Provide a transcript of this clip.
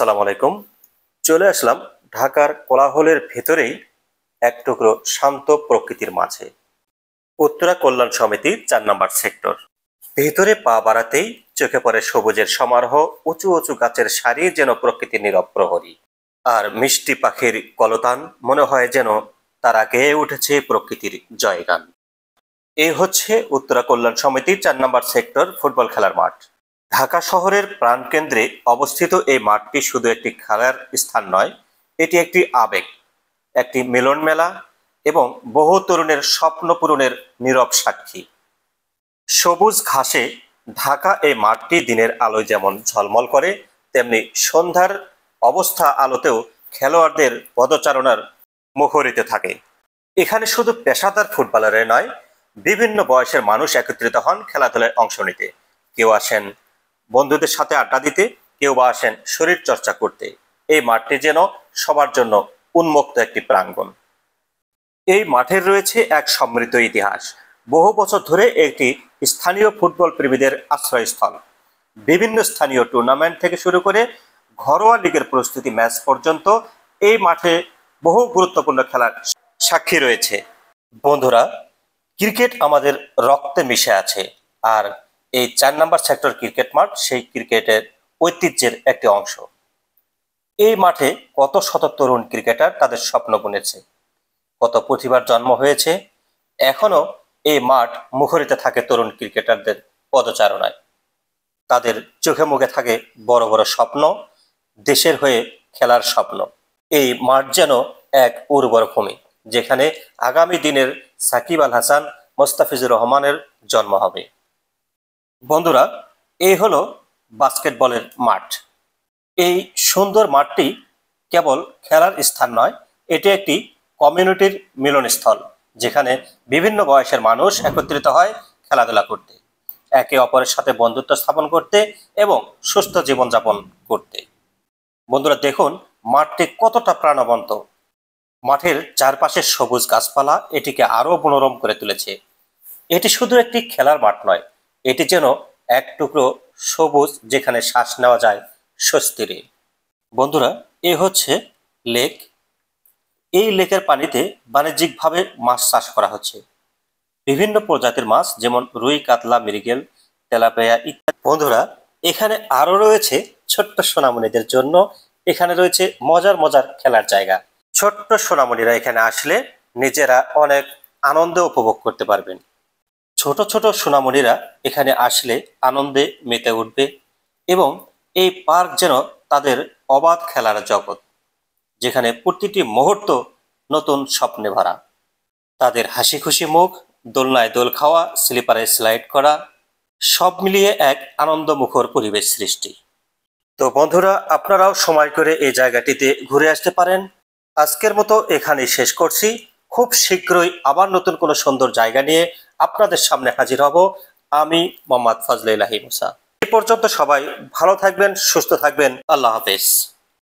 আসসালামু আলাইকুম। চলে আসলাম ঢাকার কোলাহলের ভেতরেই এক টুকরো শান্ত প্রকৃতির মাঝে। উত্তরা কল্যাণ সমিতি ৪ নম্বর সেক্টর। ভেতরে পা বাড়াতেই চোখে পড়ে সবুজের সমারোহ, উঁচু উঁচু গাছের সারি যেন প্রকৃতির নীরব প্রহরী। আর মিষ্টি পাখির কলতান মনে হয় যেন তারা গেয়ে উঠেছে প্রকৃতির জয়গান। এই হচ্ছে উত্তরা কল্যাণ সমিতির ৪ নম্বর সেক্টর ফুটবল খেলার মাঠ। ঢাকা শহরের প্রাণকেন্দ্রে অবস্থিত এই মাঠটি শুধু একটি খেলার স্থান নয়, এটি একটি আবেগ, একটি মিলন মেলা এবং বহু তরুণের স্বপ্ন পূরণের নীরব সাক্ষী। সবুজ ঘাসে ঢাকা এই মাঠটি দিনের আলোয় যেমন ঝলমল করে, তেমনি সন্ধ্যার অবস্থা আলোতেও খেলোয়াড়দের পদচারণার মুখরিত থাকে। এখানে শুধু পেশাদার ফুটবলারে নয়, বিভিন্ন বয়সের মানুষ একত্রিত হন খেলাধুলায় অংশ নিতে। কেউ আসেন বন্ধুদের সাথে আড্ডা দিতে, কেউ বা আসেন শরীর চর্চা করতে। এই মাঠটি যেন সবার জন্য উন্মুক্ত একটি প্রাঙ্গণ। এই মাঠের রয়েছে এক সমৃদ্ধ ইতিহাস। বহু বছর ধরে একটি স্থানীয় ফুটবল প্রেমীদের আশ্রয়স্থল। বিভিন্ন স্থানীয় টুর্নামেন্ট থেকে শুরু করে ঘরোয়া লিগের প্রস্তুতি ম্যাচ পর্যন্ত এই মাঠে বহু গুরুত্বপূর্ণ খেলার সাক্ষী রয়েছে। বন্ধুরা, ক্রিকেট আমাদের রক্তে মিশে আছে, আর এই ৪ নম্বর সেক্টর ক্রিকেট মাঠ সেই ক্রিকেটের ঐতিহ্যের একটি অংশ। এই মাঠে কত শত তরুণ ক্রিকেটার তাদের স্বপ্ন বুনেছে, কত প্রতিভার জন্ম হয়েছে। এখনো এই মাঠ মুখরিত থাকে তরুণ ক্রিকেটারদের পদচারণায়। তাদের চোখে মুখে থাকে বড় বড় স্বপ্ন, দেশের হয়ে খেলার স্বপ্ন। এই মাঠ যেন এক উর্বর ভূমি, যেখানে আগামী দিনের সাকিব আল হাসান, মোস্তাফিজুর রহমানের জন্ম হবে। বন্ধুরা, এই হলো বাস্কেটবলের মাঠ। এই সুন্দর মাঠটি কেবল খেলার স্থান নয়, এটি একটি কমিউনিটির মিলনস্থল, যেখানে বিভিন্ন বয়সের মানুষ একত্রিত হয় খেলাধুলা করতে, একে অপরের সাথে বন্ধুত্ব স্থাপন করতে এবং সুস্থ জীবনযাপন করতে। বন্ধুরা দেখুন মাঠটি কতটা প্রাণবন্ত। মাঠের চারপাশে সবুজ গাছপালা এটিকে আরো মনোরম করে তুলেছে। এটি শুধু একটি খেলার মাঠ নয়, এটি যেন এক টুকরো সবুজ, যেখানে শ্বাস নেওয়া যায় স্বস্তিরে। বন্ধুরা, এ হচ্ছে লেক। এই লেকের পানিতে বাণিজ্যিকভাবে মাছ চাষ করা হচ্ছে। বিভিন্ন প্রজাতির মাছ যেমন রুই, কাতলা, মৃগেল, তেলাপিয়া ইত্যাদি। বন্ধুরা, এখানে আরো রয়েছে ছোট্ট সোনামণিদের জন্য। এখানে রয়েছে মজার মজার খেলার জায়গা। ছোট্ট সোনামণিরা এখানে আসলে নিজেরা অনেক আনন্দ উপভোগ করতে পারবেন। ছোট ছোট সোনামণিরা এখানে আসলে আনন্দে মেতে উঠবে এবং এই পার্ক যেন তাদের অবাধ খেলার জগৎ, যেখানে প্রতিটি মুহূর্ত নতুন স্বপ্নে ভরা। তাদের হাসি খুশি মুখ, দোলনায় দোল খাওয়া, স্লিপারে স্লাইড করা, সব মিলিয়ে এক আনন্দমুখর পরিবেশ সৃষ্টি। তো বন্ধুরা, আপনারাও সময় করে এই জায়গাটিতে ঘুরে আসতে পারেন। আজকের মতো এখানেই শেষ করছি। খুব শীঘ্রই আবার নতুন কোনো সুন্দর জায়গা নিয়ে আপনাদের সামনে হাজির হব। আমি মোহাম্মদ ফজলে ইলাহি মুসা। এ পর্যন্ত সবাই ভালো থাকবেন, সুস্থ থাকবেন। আল্লাহ হাফেজ।